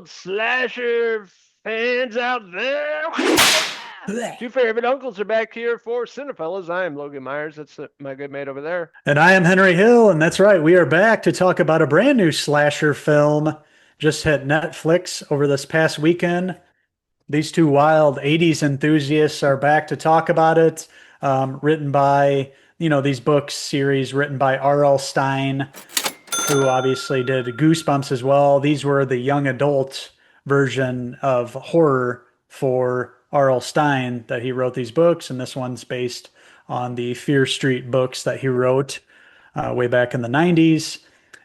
wild slasher fans out there. Blech. Two favorite uncles are back here for Cinephellas. I am Logan Myers. That's my good mate over there. And I am Henry Hill, and that's right. We are back to talk about a brand new slasher film just hit Netflix over this past weekend. These two wild 80s enthusiasts are back to talk about it. Written by, these books series written by R.L. Stine, who obviously did Goosebumps as well. These were the young adult version of horror for R.L. Stine that he wrote these books, and this one's based on the Fear Street books that he wrote way back in the 90s.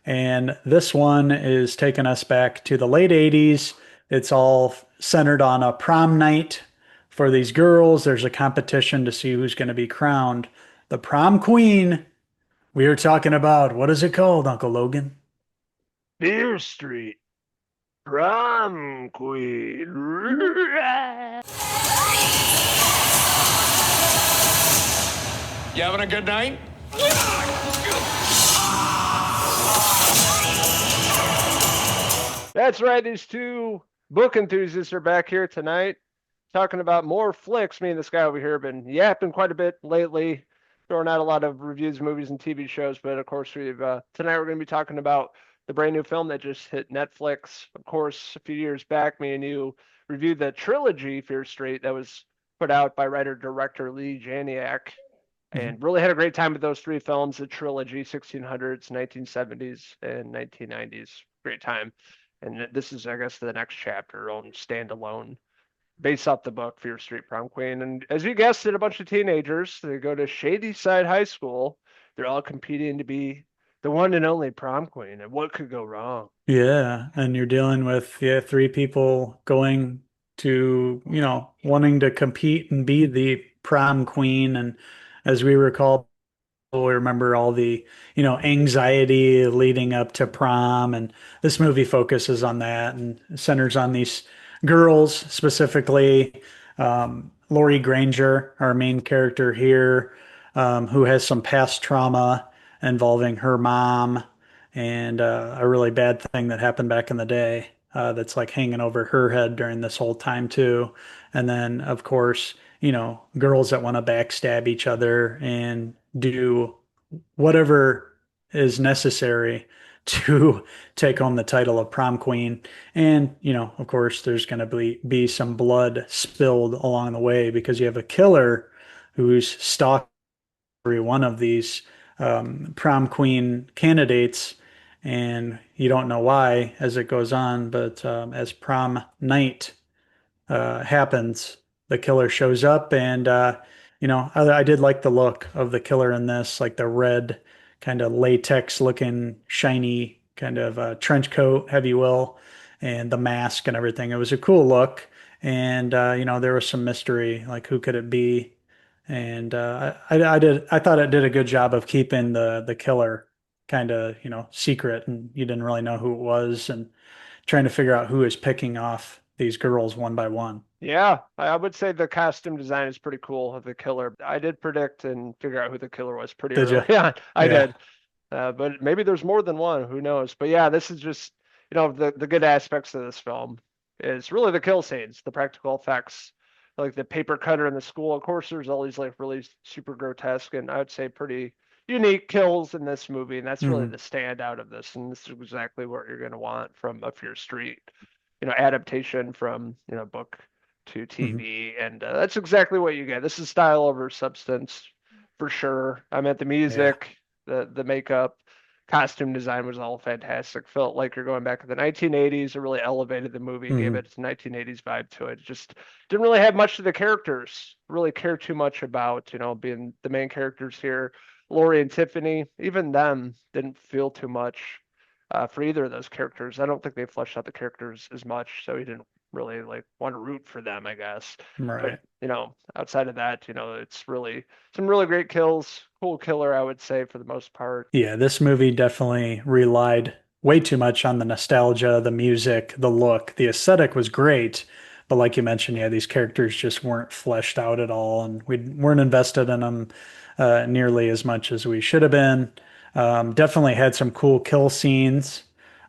And this one is taking us back to the late 80s. It's all centered on a prom night for these girls. There's a competition to see who's going to be crowned the prom queen. We are talking about, what is it called, Uncle Logan? Fear Street, Prom Queen. You having a good night? That's right. These two book enthusiasts are back here tonight talking about more flicks. Me and this guy over here have been yapping quite a bit lately, throwing out a lot of reviews, movies, and TV shows. But of course, we've tonight we're going to be talking about the brand new film that just hit Netflix. Of course, a few years back, me and you reviewed the trilogy Fear Street that was put out by writer-director Lee Janiak, and really had a great time with those three films, the trilogy, 1600s, 1970s, and 1990s. Great time. And this is, I guess, the next chapter on Standalone, based off the book Fear Street Prom Queen. And as you guessed it, a bunch of teenagers, they go to Shadyside High School. They're all competing to be the one and only prom queen. And what could go wrong? Yeah, and you're dealing with three people going to, wanting to compete and be the prom queen. And as we recall, we remember all the, anxiety leading up to prom. And this movie focuses on that and centers on these girls, specifically Laurie Granger, our main character here, who has some past trauma involving her mom and a really bad thing that happened back in the day that's like hanging over her head during this whole time too. And then, of course, girls that want to backstab each other and do whatever is necessary to take home the title of prom queen. And, of course, there's going to be some blood spilled along the way because you have a killer who's stalking every one of these prom queen candidates. And you don't know why as it goes on, but as prom night happens, the killer shows up, and I did like the look of the killer in this, like the red kind of latex looking shiny kind of trench coat, if you will, and the mask and everything. It was a cool look, and there was some mystery, like who could it be? And I thought it did a good job of keeping the killer kind of secret, and you didn't really know who it was, and trying to figure out who is picking off these girls one by one. Yeah, I would say the costume design is pretty cool of the killer. I did predict and figure out who the killer was pretty Did you? early on. I Yeah. did. But maybe there's more than one. Who knows? But yeah, this is just, the good aspects of this film is really the kill scenes, the practical effects, like the paper cutter in the school. Of course, there's all these like really super grotesque and I would say pretty unique kills in this movie, and that's really Mhm. the standout of this. And this is exactly what you're going to want from a Fear Street, adaptation from book to Mhm. TV, and that's exactly what you get. This is style over substance for sure. I meant the Yeah. music, the makeup, costume design was all fantastic. Felt like you're going back to the 1980s. It really elevated the movie, gave Mhm. it its 1980s vibe to it. Just didn't really have much of the characters. Really care too much about being the main characters here. Laurie and Tiffany, even them didn't feel too much for either of those characters. I don't think they fleshed out the characters as much, so you didn't really like want to root for them, I guess. But Right. outside of that, it's really some really great kills. Cool killer, I would say, for the most part. Yeah, this movie definitely relied way too much on the nostalgia, the music, the look. The aesthetic was great, but like you mentioned, yeah, these characters just weren't fleshed out at all, and we weren't invested in them nearly as much as we should have been. Definitely had some cool kill scenes.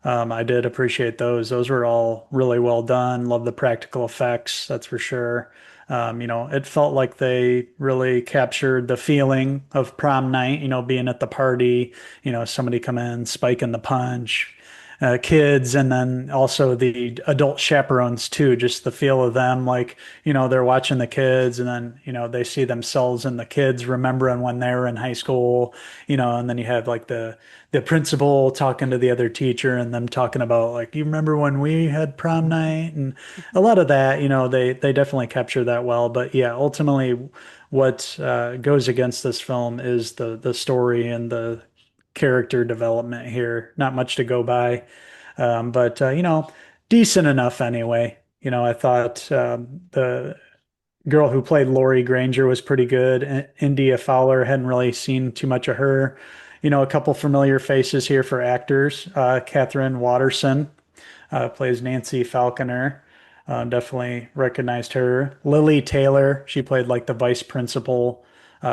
I did appreciate those. Those were all really well done. Love the practical effects, that's for sure. It felt like they really captured the feeling of prom night, being at the party, somebody come in, spiking the punch, kids, and then also the adult chaperones too, just the feel of them, like, they're watching the kids and then, they see themselves in the kids remembering when they were in high school, and then you have like the principal talking to the other teacher and them talking about like, you remember when we had prom night, and a lot of that, they definitely capture that well. But yeah, ultimately what goes against this film is the story and the character development here. Not much to go by, but decent enough anyway. I thought the girl who played Lori Granger was pretty good. India Fowler, hadn't really seen too much of her. A couple familiar faces here for actors. Catherine Watterson plays Nancy Falconer. Definitely recognized her. Lily Taylor, she played like the vice principal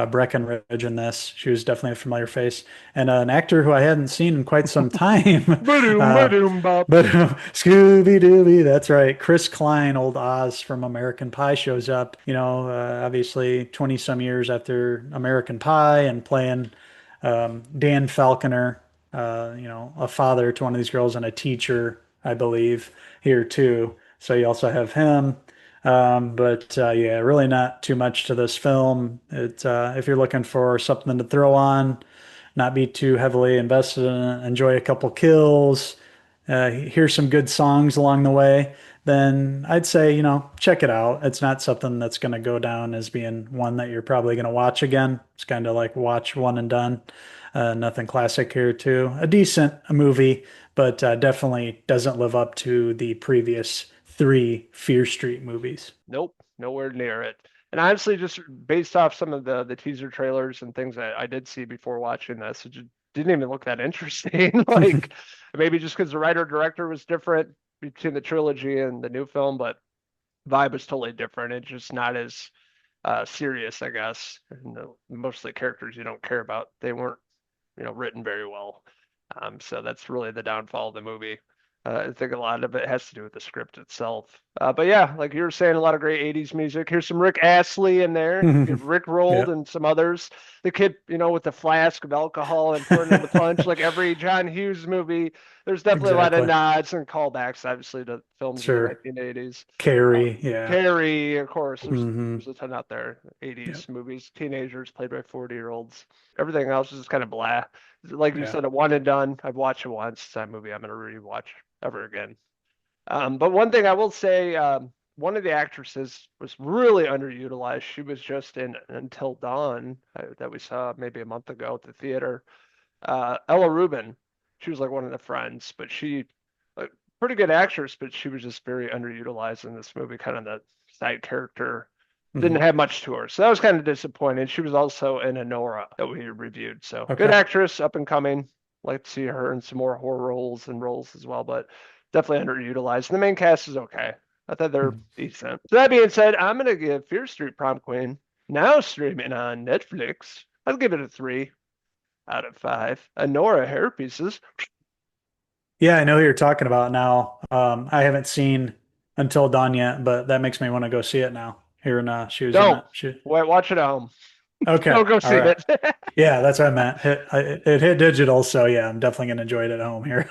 Breckenridge in this. She was definitely a familiar face. And an actor who I hadn't seen in quite some time. Ba-doom, uh, ba-doom, bop. but Scooby Dooby, that's right. Chris Klein, old Oz from American Pie, shows up. Obviously 20 some years after American Pie and playing Dan Falconer, a father to one of these girls and a teacher, I believe, here too. So you also have him. But yeah, really not too much to this film. If you're looking for something to throw on, not be too heavily invested in it, enjoy a couple kills, hear some good songs along the way, then I'd say, check it out. It's not something that's going to go down as being one that you're probably going to watch again. It's kind of like watch one and done. Nothing classic here, too. A decent movie, but definitely doesn't live up to the previous three Fear Street movies. Nope, nowhere near it. And honestly, just based off some of the teaser trailers and things that I did see before watching this, it just didn't even look that interesting. Like maybe just because the writer director was different between the trilogy and the new film, but vibe was totally different. It's just not as serious, I guess. And most of the characters you don't care about, they weren't, written very well. So that's really the downfall of the movie. I think a lot of it has to do with the script itself. But yeah, like you were saying, a lot of great 80s music. Here's some Rick Astley in there. Get Rick rolled Yeah, and some others. The kid, with the flask of alcohol and pouring in the punch, like every John Hughes movie. There's definitely a lot of exactly. nods and callbacks, obviously, to films in the Sure. 1980s. Carrie, yeah. Carrie, of course, Hmm. there's a ton out there. 80s Yep. movies, teenagers played by 40-year-olds. Everything else is just kind of blah. Like you Yeah. said, a one and done. I've watched it once. It's that movie I'm going to rewatch ever again. But one thing I will say, one of the actresses was really underutilized. She was just in Until Dawn that we saw maybe a month ago at the theater. Ella Rubin, she was like one of the friends, but she, a pretty good actress, but she was just very underutilized in this movie, kind of the side character. Didn't Hmm. have much to her. So that was kind of disappointing. She was also in Anora that we reviewed. So good Okay. actress, up and coming. Like to see her in some more horror roles as well, but definitely underutilized. And the main cast is okay. I thought they're Mhm. decent. So that being said, I'm gonna give Fear Street Prom Queen, now streaming on Netflix. I'll give it a 3 out of 5. Anora hair pieces. Yeah, I know who you're talking about now. I haven't seen Until Dawn yet, but that makes me want to go see it now. Hearing she was in Don't it. wait, watch it at home. Okay. Don't go All see right. it. Yeah, that's what I meant. It hit digital, so yeah, I'm definitely gonna enjoy it at home here.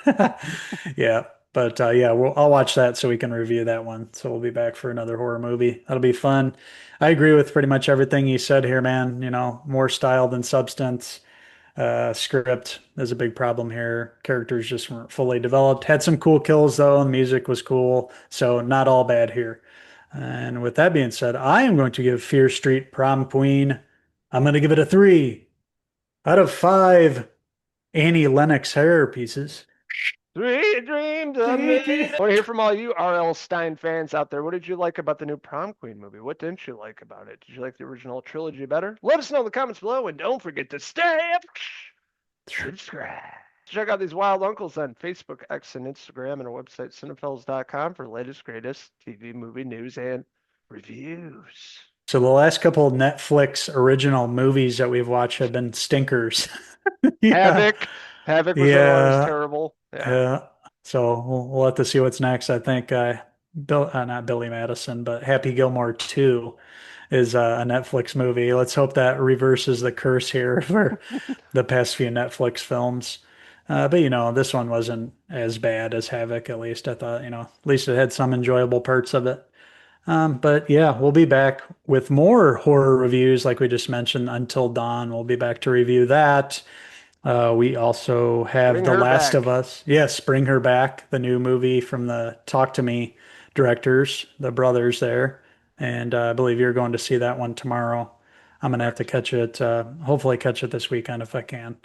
Yeah, but yeah, I'll watch that so we can review that one. So we'll be back for another horror movie. That'll be fun. I agree with pretty much everything you said here, man. More style than substance. Script is a big problem here. Characters just weren't fully developed. Had some cool kills though, and the music was cool. So not all bad here. And with that being said, I am going to give Fear Street Prom Queen. I'm going to give it a 3 out of 5 Annie Lennox hair pieces. Sweet dreams of me. I want to hear from all you R.L. Stine fans out there. What did you like about the new Prom Queen movie? What didn't you like about it? Did you like the original trilogy better? Let us know in the comments below, and don't forget to subscribe. Check out these wild uncles on Facebook, X, and Instagram, and our website, Cinephellas.com, for the latest, greatest TV, movie news and reviews. So the last couple of Netflix original movies that we've watched have been stinkers. Yeah. Havoc. Havoc was Yeah. terrible. Yeah. Yeah. So we'll have to see what's next. I think not Billy Madison, but Happy Gilmore 2 is a Netflix movie. Let's hope that reverses the curse here for the past few Netflix films. But this one wasn't as bad as Havoc, at least. I thought, at least it had some enjoyable parts of it. But yeah, we'll be back with more horror reviews, like we just mentioned, Until Dawn. We'll be back to review that. We also have Bring The her Last of back. Us. Yes, Bring Her Back, the new movie from the Talk to Me directors, the brothers there. And I believe you're going to see that one tomorrow. I'm going to have to catch it, hopefully, catch it this weekend if I can,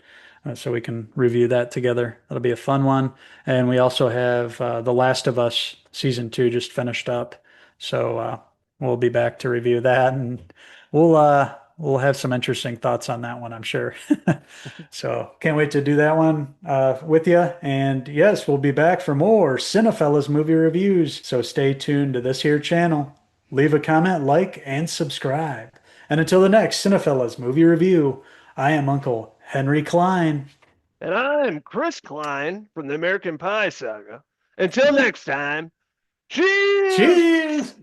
so we can review that together. That'll be a fun one. And we also have The Last of Us season 2 just finished up. So we'll be back to review that. And we'll have some interesting thoughts on that one, I'm sure. So can't wait to do that one with you. And yes, we'll be back for more Cinephellas movie reviews. So stay tuned to this here channel. Leave a comment, like, and subscribe. And until the next Cinephellas movie review, I am Uncle Henry Klein. And I'm Chris Klein from the American Pie Saga. Until next time, cheers! Cheers!